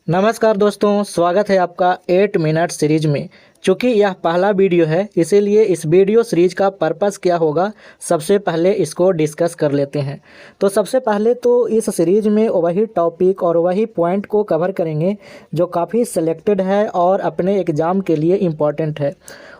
नमस्कार दोस्तों, स्वागत है आपका 8 मिनट सीरीज में। चूँकि यह पहला वीडियो है, इसीलिए इस वीडियो सीरीज का पर्पस क्या होगा, सबसे पहले इसको डिस्कस कर लेते हैं। तो सबसे पहले तो इस सीरीज में वही टॉपिक और वही पॉइंट को कवर करेंगे जो काफ़ी सिलेक्टेड है और अपने एग्ज़ाम के लिए इम्पॉर्टेंट है,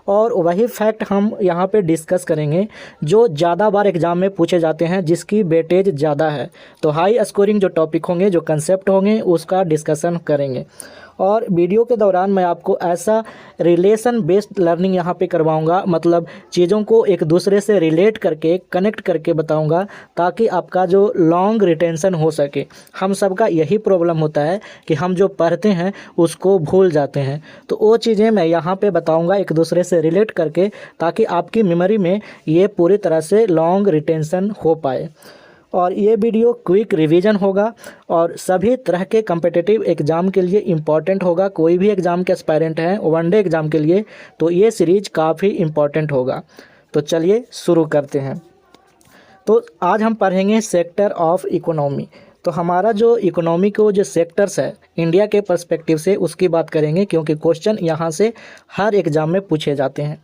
और वही फैक्ट हम यहाँ पे डिस्कस करेंगे जो ज़्यादा बार एग्ज़ाम में पूछे जाते हैं, जिसकी वेटेज ज़्यादा है। तो हाई स्कोरिंग जो टॉपिक होंगे, जो कंसेप्ट होंगे, उसका डिस्कशन करेंगे। और वीडियो के दौरान मैं आपको ऐसा रिलेशन बेस्ड लर्निंग यहाँ पे करवाऊँगा, मतलब चीज़ों को एक दूसरे से रिलेट करके, कनेक्ट करके बताऊँगा, ताकि आपका जो लॉन्ग रिटेंशन हो सके। हम सबका यही प्रॉब्लम होता है कि हम जो पढ़ते हैं उसको भूल जाते हैं, तो वो चीज़ें मैं यहाँ पे बताऊँगा एक दूसरे से रिलेट करके, ताकि आपकी मेमोरी में ये पूरी तरह से लॉन्ग रिटेंशन हो पाए। और ये वीडियो क्विक रिवीजन होगा और सभी तरह के कम्पिटिटिव एग्ज़ाम के लिए इम्पॉर्टेंट होगा। कोई भी एग्ज़ाम के एस्पायरेंट हैं वनडे एग्ज़ाम के लिए, तो ये सीरीज काफ़ी इम्पॉर्टेंट होगा। तो चलिए शुरू करते हैं। तो आज हम पढ़ेंगे सेक्टर ऑफ इकोनॉमी। तो हमारा जो इकोनॉमी को जो सेक्टर्स है इंडिया के पर्सपेक्टिव से, उसकी बात करेंगे, क्योंकि क्वेश्चन यहाँ से हर एग्ज़ाम में पूछे जाते हैं।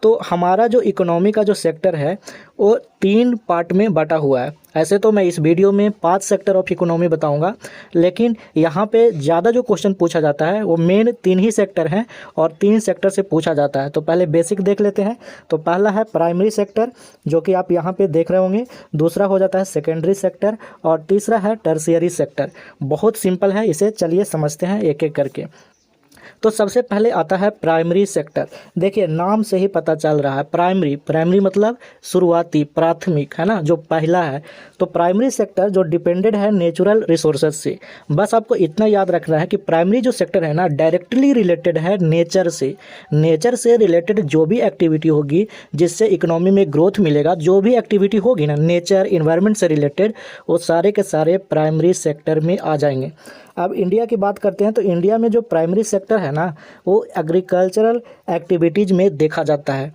तो हमारा जो इकोनॉमी का जो सेक्टर है वो 3 पार्ट में बटा हुआ है। ऐसे तो मैं इस वीडियो में 5 सेक्टर ऑफ इकोनॉमी बताऊंगा, लेकिन यहाँ पे ज़्यादा जो क्वेश्चन पूछा जाता है वो मेन 3 ही सेक्टर हैं और 3 सेक्टर से पूछा जाता है। तो पहले बेसिक देख लेते हैं। तो पहला है प्राइमरी सेक्टर, जो कि आप यहाँ पे देख रहे होंगे। दूसरा हो जाता है सेकेंडरी सेक्टर और तीसरा है टर्शियरी सेक्टर। बहुत सिंपल है, इसे चलिए समझते हैं एक एक करके। तो सबसे पहले आता है प्राइमरी सेक्टर। देखिए नाम से ही पता चल रहा है, प्राइमरी, प्राइमरी मतलब शुरुआती, प्राथमिक, है ना, जो पहला है। तो प्राइमरी सेक्टर जो डिपेंडेड है नेचुरल रिसोर्सेज से। बस आपको इतना याद रखना है कि प्राइमरी जो सेक्टर है ना, डायरेक्टली रिलेटेड है नेचर से। नेचर से रिलेटेड जो भी एक्टिविटी होगी जिससे इकोनॉमी में ग्रोथ मिलेगा, जो भी एक्टिविटी होगी ना नेचर इन्वायरमेंट से रिलेटेड, वो सारे के सारे प्राइमरी सेक्टर में आ जाएंगे। अब इंडिया की बात करते हैं। तो इंडिया में जो प्राइमरी सेक्टर है ना, वो एग्रीकल्चरल एक्टिविटीज़ में देखा जाता है।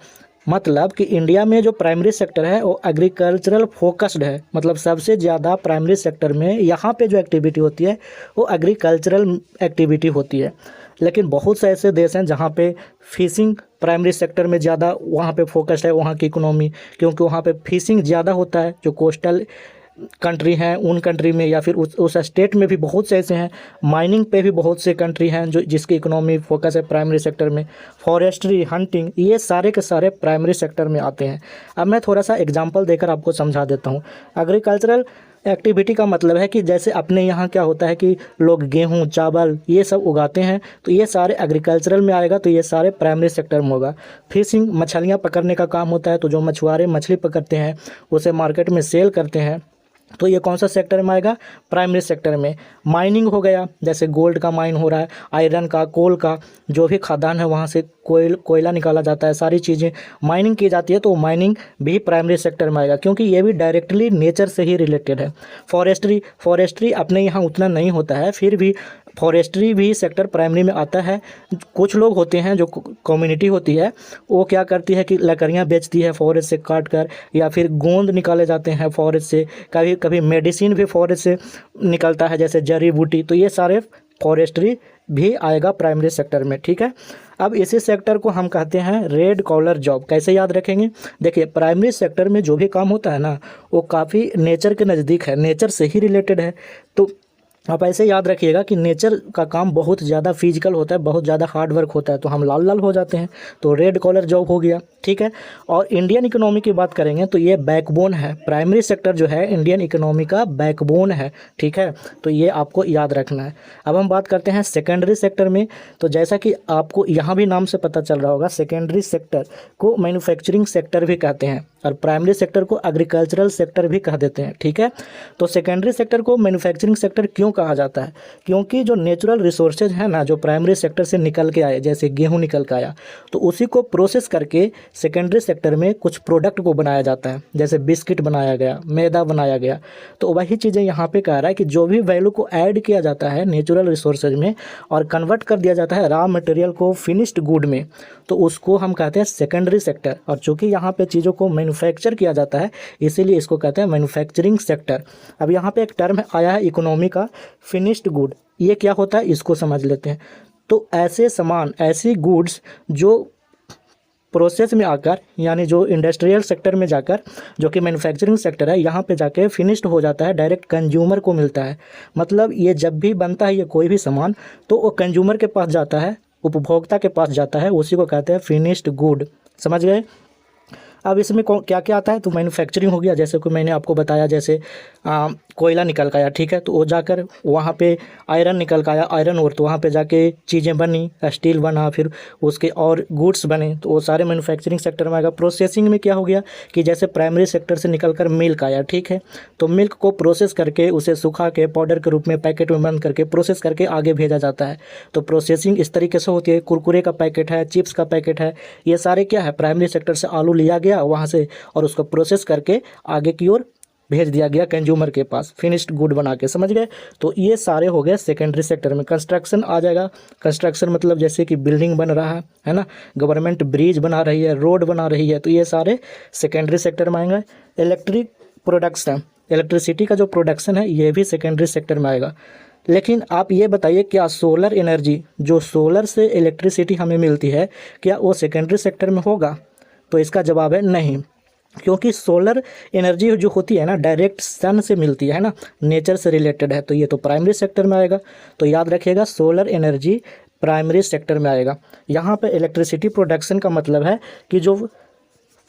मतलब कि इंडिया में जो प्राइमरी सेक्टर है वो एग्रीकल्चरल फोकस्ड है। मतलब सबसे ज़्यादा प्राइमरी सेक्टर में यहाँ पे जो एक्टिविटी होती है वो एग्रीकल्चरल एक्टिविटी होती है। लेकिन बहुत से ऐसे देश हैं जहाँ पे फिशिंग प्राइमरी सेक्टर में ज़्यादा वहाँ पे फोकस्ड है, वहाँ की इकोनॉमी, क्योंकि वहाँ पे फिशिंग ज़्यादा होता है। जो कोस्टल कंट्री हैं उन कंट्री में, या फिर उस स्टेट में भी बहुत से ऐसे हैं। माइनिंग पे भी बहुत से कंट्री हैं जो जिसकी इकोनॉमी फोकस है प्राइमरी सेक्टर में। फॉरेस्ट्री, हंटिंग, ये सारे के सारे प्राइमरी सेक्टर में आते हैं। अब मैं थोड़ा सा एग्जांपल देकर आपको समझा देता हूँ। एग्रीकल्चरल एक्टिविटी का मतलब है कि जैसे अपने यहाँ क्या होता है कि लोग गेहूँ, चावल ये सब उगाते हैं, तो ये सारे एग्रीकल्चरल में आएगा, तो ये सारे प्राइमरी सेक्टर में होगा। फिशिंग, मछलियाँ पकड़ने का काम होता है, तो जो मछुआरे मछली पकड़ते हैं उसे मार्केट में सेल करते हैं, तो ये कौन सा सेक्टर में आएगा? प्राइमरी सेक्टर में। माइनिंग हो गया, जैसे गोल्ड का माइन हो रहा है, आयरन का, कोल का, जो भी खदान है वहाँ से कोयला निकाला जाता है, सारी चीज़ें माइनिंग की जाती है, तो माइनिंग भी प्राइमरी सेक्टर में आएगा, क्योंकि ये भी डायरेक्टली नेचर से ही रिलेटेड है। फॉरेस्ट्री, फॉरेस्ट्री अपने यहाँ उतना नहीं होता है, फिर भी फॉरेस्ट्री भी सेक्टर प्राइमरी में आता है। कुछ लोग होते हैं, जो कम्युनिटी होती है, वो क्या करती है कि लकड़ियाँ बेचती है फॉरेस्ट से काट कर, या फिर गोंद निकाले जाते हैं फॉरेस्ट से, कभी कभी मेडिसिन भी फॉरेस्ट से निकलता है, जैसे जड़ी बूटी, तो ये सारे फॉरेस्ट्री भी आएगा प्राइमरी सेक्टर में। ठीक है। अब इसी सेक्टर को हम कहते हैं रेड कॉलर जॉब। कैसे याद रखेंगे? देखिए प्राइमरी सेक्टर में जो भी काम होता है ना, वो काफ़ी नेचर के नज़दीक है, नेचर से ही रिलेटेड है। तो आप ऐसे याद रखिएगा कि नेचर का काम बहुत ज़्यादा फिजिकल होता है, बहुत ज़्यादा हार्ड वर्क होता है, तो हम लाल लाल हो जाते हैं, तो रेड कॉलर जॉब हो गया। ठीक है। और इंडियन इकोनॉमी की बात करेंगे तो ये बैकबोन है। प्राइमरी सेक्टर जो है इंडियन इकोनॉमी का बैकबोन है। ठीक है, तो ये आपको याद रखना है। अब हम बात करते हैं सेकेंडरी सेक्टर में। तो जैसा कि आपको यहाँ भी नाम से पता चल रहा होगा, सेकेंडरी सेक्टर को मैन्युफैक्चरिंग सेक्टर भी कहते हैं और प्राइमरी सेक्टर को एग्रीकल्चरल सेक्टर भी कह देते हैं। ठीक है। तो सेकेंडरी सेक्टर को मैन्युफैक्चरिंग सेक्टर क्यों कहा जाता है? क्योंकि जो नेचुरल रिसोर्सेज है ना, जो प्राइमरी सेक्टर से निकल के आए, जैसे गेहूं निकल के आया, तो उसी को प्रोसेस करके सेकेंडरी सेक्टर में कुछ प्रोडक्ट को बनाया जाता है, जैसे बिस्किट बनाया गया, मैदा बनाया गया। तो वही चीज़ें यहाँ पे कह रहा है कि जो भी वैल्यू को ऐड किया जाता है नेचुरल रिसोर्सेज में और कन्वर्ट कर दिया जाता है रॉ मटेरियल को फिनिश्ड गुड में, तो उसको हम कहते हैं सेकेंडरी सेक्टर। और चूँकि यहाँ पे चीज़ों को मैन्युफैक्चर किया जाता है, इसीलिए इसको कहते हैं मैन्युफैक्चरिंग सेक्टर। अब यहाँ पे एक टर्म आया है इकोनॉमी का, फिनिश्ड गुड ये क्या होता है इसको समझ लेते हैं। तो ऐसे सामान, ऐसी गुड्स जो प्रोसेस में आकर, यानी जो इंडस्ट्रियल सेक्टर में जाकर, जो कि मैन्युफैक्चरिंग सेक्टर है, यहाँ पे जाके फिनिश्ड हो जाता है, डायरेक्ट कंज्यूमर को मिलता है। मतलब ये जब भी बनता है ये कोई भी सामान, तो वो कंज्यूमर के पास जाता है, उपभोक्ता के पास जाता है, उसी को कहते हैं फिनिश्ड गुड। समझ गए। अब इसमें क्या क्या आता है, तो मैन्युफैक्चरिंग हो गया, जैसे कि मैंने आपको बताया, जैसे कोयला निकल के आया, ठीक है, तो वो जाकर वहाँ पे आयरन निकल के आया, आयरन और, तो वहाँ पे जाके चीज़ें बनी, स्टील बना, फिर उसके और गुड्स बने, तो वो सारे मैन्युफैक्चरिंग सेक्टर में आएगा। प्रोसेसिंग में क्या हो गया कि जैसे प्राइमरी सेक्टर से निकल कर मिल्क आया, ठीक है, तो मिल्क को प्रोसेस करके उसे सुखा के पाउडर के रूप में पैकेट में बंद करके प्रोसेस करके आगे भेजा जाता है। तो प्रोसेसिंग इस तरीके से होती है। कुरकुरे का पैकेट है, चिप्स का पैकेट है, ये सारे क्या है, प्राइमरी सेक्टर से आलू लिया गया वहाँ से और उसको प्रोसेस करके आगे की ओर भेज दिया गया कंज्यूमर के पास, फिनिश्ड गुड बना के। समझ गए। तो ये सारे हो गए सेकेंडरी सेक्टर में। कंस्ट्रक्शन आ जाएगा। कंस्ट्रक्शन मतलब जैसे कि बिल्डिंग बन रहा है ना, गवर्नमेंट ब्रिज बना रही है, रोड बना रही है, तो ये सारे सेकेंडरी सेक्टर में आएंगे। इलेक्ट्रिक प्रोडक्शन, इलेक्ट्रिसिटी का जो प्रोडक्शन है ये भी सेकेंडरी सेक्टर में आएगा। लेकिन आप ये बताइए, क्या सोलर एनर्जी, जो सोलर से इलेक्ट्रिसिटी हमें मिलती है, क्या वो सेकेंडरी सेक्टर में होगा? तो इसका जवाब है नहीं, क्योंकि सोलर एनर्जी जो होती है ना, डायरेक्ट सन से मिलती है ना, नेचर से रिलेटेड है, तो ये तो प्राइमरी सेक्टर में आएगा। तो याद रखिएगा, सोलर एनर्जी प्राइमरी सेक्टर में आएगा। यहाँ पे इलेक्ट्रिसिटी प्रोडक्शन का मतलब है कि जो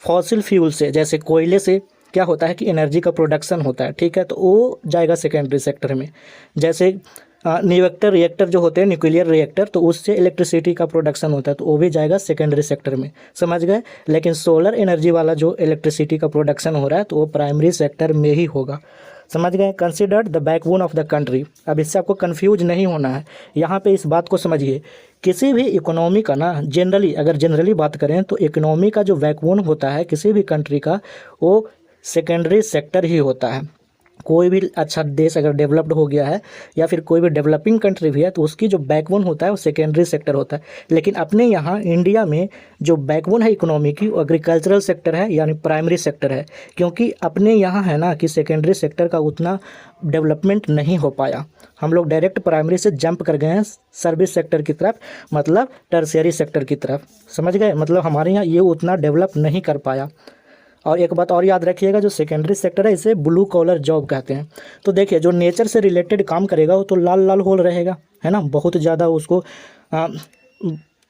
फॉसिल फ्यूल से, जैसे कोयले से क्या होता है कि एनर्जी का प्रोडक्शन होता है, ठीक है, तो वो जाएगा सेकेंडरी सेक्टर में। जैसे न्यूक्लियर रिएक्टर जो होते हैं, न्यूक्लियर रिएक्टर, तो उससे इलेक्ट्रिसिटी का प्रोडक्शन होता है, तो वो भी जाएगा सेकेंडरी सेक्टर में। समझ गए। लेकिन सोलर एनर्जी वाला जो इलेक्ट्रिसिटी का प्रोडक्शन हो रहा है, तो वो प्राइमरी सेक्टर में ही होगा। समझ गए। Considered the backbone of the country. अब इससे आपको कंफ्यूज नहीं होना है, यहाँ पे इस बात को समझिए। किसी भी इकोनॉमी का ना, जनरली अगर जनरली बात करें तो इकोनॉमी का जो बैकबोन होता है किसी भी कंट्री का, वो सेकेंडरी सेक्टर ही होता है। कोई भी अच्छा देश अगर डेवलप्ड हो गया है या फिर कोई भी डेवलपिंग कंट्री भी है, तो उसकी जो बैकबोन होता है वो सेकेंडरी सेक्टर होता है। लेकिन अपने यहाँ इंडिया में जो बैकबोन है इकोनॉमी की, वो एग्रीकल्चरल सेक्टर है, यानी प्राइमरी सेक्टर है। क्योंकि अपने यहाँ है ना कि सेकेंडरी सेक्टर का उतना डेवलपमेंट नहीं हो पाया। हम लोग डायरेक्ट प्राइमरी से जंप कर गए हैं सर्विस सेक्टर की तरफ, मतलब टर्शियरी सेक्टर की तरफ। समझ गए। मतलब हमारे यहाँ ये उतना डेवलप नहीं कर पाया। और एक बात और याद रखिएगा, जो सेकेंडरी सेक्टर है इसे ब्लू कॉलर जॉब कहते हैं। तो देखिए, जो नेचर से रिलेटेड काम करेगा वो तो लाल लाल होल रहेगा, है ना, बहुत ज़्यादा उसको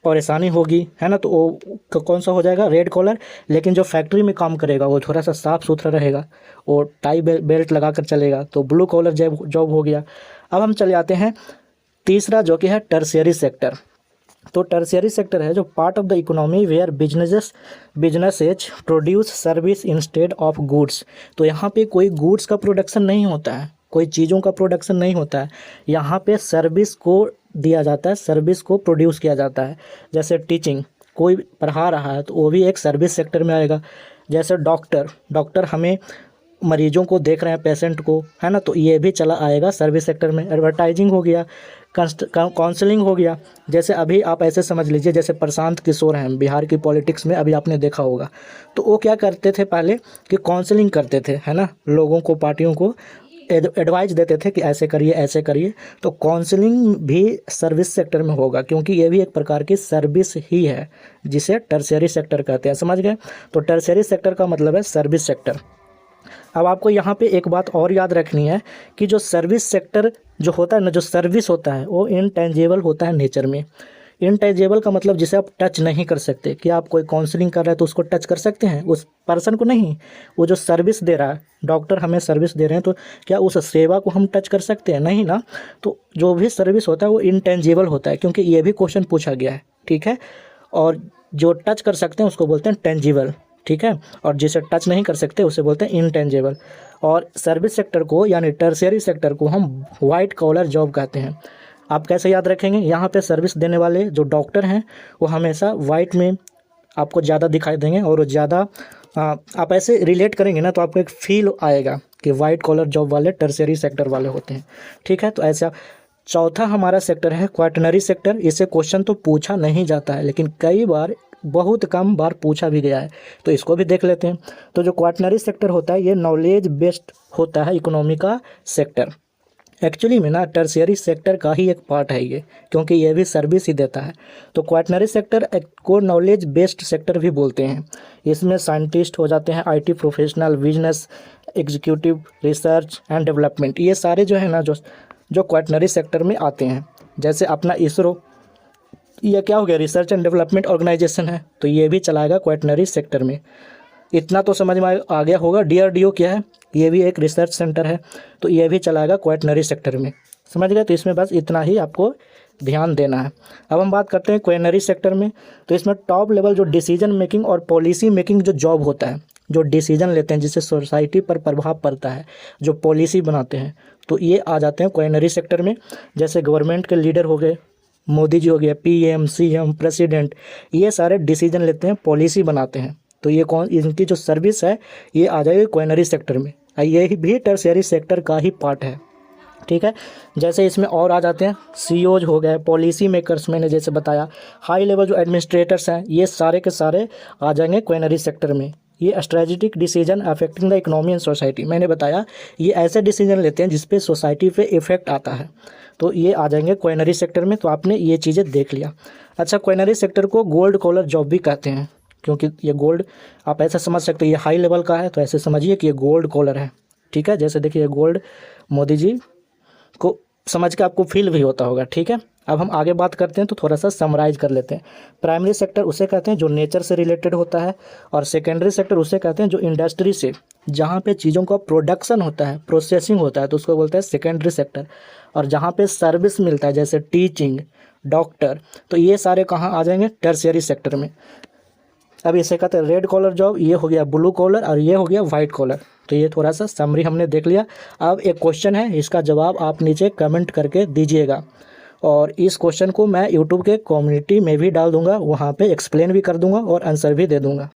परेशानी होगी, है ना, तो वो कौन सा हो जाएगा, रेड कॉलर। लेकिन जो फैक्ट्री में काम करेगा वो थोड़ा सा साफ़ सुथरा रहेगा और टाई बेल्ट लगा कर चलेगा, तो ब्लू कॉलर जॉब हो गया। अब हम चले आते हैं तीसरा, जो कि है टर्शियरी सेक्टर। तो टर्शियरी सेक्टर है जो part of the economy where businesses produce service instead of goods. तो यहाँ पे कोई गुड्स का प्रोडक्शन नहीं होता है, कोई चीज़ों का प्रोडक्शन नहीं होता है, यहाँ पे सर्विस को दिया जाता है, सर्विस को प्रोड्यूस किया जाता है। जैसे टीचिंग, कोई पढ़ा रहा है तो वो भी एक सर्विस सेक्टर में आएगा। जैसे डॉक्टर हमें मरीजों को देख रहे हैं, पेशेंट को, है ना, तो ये भी चला आएगा सर्विस सेक्टर में। एडवर्टाइजिंग हो गया, काउंसलिंग हो गया। जैसे अभी आप ऐसे समझ लीजिए, जैसे प्रशांत किशोर हैं बिहार की पॉलिटिक्स में, अभी आपने देखा होगा, तो वो क्या करते थे पहले कि काउंसलिंग करते थे, है ना, लोगों को, पार्टियों को एडवाइस देते थे कि ऐसे करिए ऐसे करिए। तो काउंसलिंग भी सर्विस सेक्टर में होगा, क्योंकि ये भी एक प्रकार की सर्विस ही है, जिसे टर्शियरी सेक्टर कहते हैं। समझ गए। तो टर्शियरी सेक्टर का मतलब है सर्विस सेक्टर। अब आपको यहाँ पे एक बात और याद रखनी है कि जो सर्विस सेक्टर जो होता है ना, जो सर्विस होता है वो इनटेंजिबल होता है नेचर में। इनटेंजिबल का मतलब जिसे आप टच नहीं कर सकते। कि आप कोई काउंसलिंग कर रहे हैं तो उसको टच कर सकते हैं, उस पर्सन को नहीं। वो जो सर्विस दे रहा है, डॉक्टर हमें सर्विस दे रहे हैं, तो क्या उस सेवा को हम टच कर सकते हैं? नहीं ना। तो जो भी सर्विस होता है वो इनटेंजिबल होता है, क्योंकि ये भी क्वेश्चन पूछा गया है, ठीक है। और जो टच कर सकते हैं उसको बोलते हैं टेंजिबल, ठीक है, और जिसे टच नहीं कर सकते उसे बोलते हैं इनटेंजिबल। और सर्विस सेक्टर को, यानी टर्शियरी सेक्टर को, हम वाइट कॉलर जॉब कहते हैं। आप कैसे याद रखेंगे? यहाँ पे सर्विस देने वाले जो डॉक्टर हैं वो हमेशा वाइट में आपको ज़्यादा दिखाई देंगे, और ज़्यादा आप ऐसे रिलेट करेंगे ना, तो आपको एक फील आएगा कि वाइट कॉलर जॉब वाले टर्शियरी सेक्टर वाले होते हैं, ठीक है। तो ऐसा चौथा हमारा सेक्टर है क्वाटरनरी सेक्टर। इससे क्वेश्चन तो पूछा नहीं जाता है, लेकिन कई बार, बहुत कम बार पूछा भी गया है, तो इसको भी देख लेते हैं। तो जो क्वाटरनरी सेक्टर होता है ये नॉलेज बेस्ड होता है इकोनॉमी का सेक्टर। एक्चुअली में ना टर्शियरी सेक्टर का ही एक पार्ट है ये, क्योंकि ये भी सर्विस ही देता है। तो क्वाटनरी सेक्टर को नॉलेज बेस्ड सेक्टर भी बोलते हैं। इसमें साइंटिस्ट हो जाते हैं, IT professional, business executive, research and development, ये सारे जो है ना जो क्वाटनरी सेक्टर में आते हैं। जैसे अपना इसरो, ये क्या हो गया, रिसर्च एंड डेवलपमेंट ऑर्गेनाइजेशन है, तो ये भी चलाएगा क्वाटनरी सेक्टर में। इतना तो समझ में आ गया होगा। डीआरडीओ क्या है, ये भी एक रिसर्च सेंटर है, तो ये भी चलाएगा क्वाटनरी सेक्टर में। समझ गए, तो इसमें बस इतना ही आपको ध्यान देना है। अब हम बात करते हैं क्वाटनरी सेक्टर में। तो इसमें टॉप लेवल जो डिसीजन मेकिंग और पॉलिसी मेकिंग जो जॉब होता है, जो डिसीजन लेते हैं जिससे सोसाइटी पर प्रभाव पड़ता है, जो पॉलिसी बनाते हैं, तो ये आ जाते हैं क्वाटनरी सेक्टर में। जैसे गवर्नमेंट के लीडर हो गए, मोदी जी हो गया, पीएम, सीएम, प्रेसिडेंट, ये सारे डिसीजन लेते हैं, पॉलिसी बनाते हैं। तो ये इनकी जो सर्विस है ये आ जाएगी क्वाटनरी सेक्टर में। ये भी टर्शियरी सेक्टर का ही पार्ट है, ठीक है। जैसे इसमें और आ जाते हैं सीईओज हो गए, पॉलिसी मेकर्स, मैंने जैसे बताया, हाई लेवल जो एडमिनिस्ट्रेटर्स हैं, ये सारे के सारे आ जाएंगे क्वाटनरी सेक्टर में। ये strategic decision affecting the economy and society, मैंने बताया ये ऐसे डिसीजन लेते हैं जिसपे सोसाइटी पे इफेक्ट आता है, तो ये आ जाएंगे क्वाटनरी सेक्टर में। तो आपने ये चीज़ें देख लिया। अच्छा, क्वाटनरी सेक्टर को गोल्ड कॉलर जॉब भी कहते हैं, क्योंकि ये गोल्ड, आप ऐसा समझ सकते हैं ये हाई लेवल का है, तो ऐसे समझिए कि ये गोल्ड कॉलर है, ठीक है। जैसे देखिए गोल्ड मोदी जी को समझ के आपको फील भी होता होगा, ठीक है। अब हम आगे बात करते हैं तो थोड़ा सा समराइज कर लेते हैं। प्राइमरी सेक्टर उसे कहते हैं जो नेचर से रिलेटेड होता है, और सेकेंडरी सेक्टर उसे कहते हैं जो इंडस्ट्री से, जहाँ पे चीज़ों का प्रोडक्शन होता है, प्रोसेसिंग होता है, तो उसको बोलते हैं सेकेंडरी सेक्टर। और जहाँ पे सर्विस मिलता है जैसे टीचिंग, डॉक्टर, तो ये सारे कहाँ आ जाएंगे, टर्शियरी सेक्टर में। अब इसे कहते हैं रेड कॉलर जॉब, ये हो गया ब्लू कॉलर, और ये हो गया वाइट कॉलर। तो ये थोड़ा सा समरी हमने देख लिया। अब एक क्वेश्चन है, इसका जवाब आप नीचे कमेंट करके दीजिएगा, और इस क्वेश्चन को मैं यूट्यूब के कम्युनिटी में भी डाल दूंगा, वहाँ पे एक्सप्लेन भी कर दूंगा और आंसर भी दे दूंगा।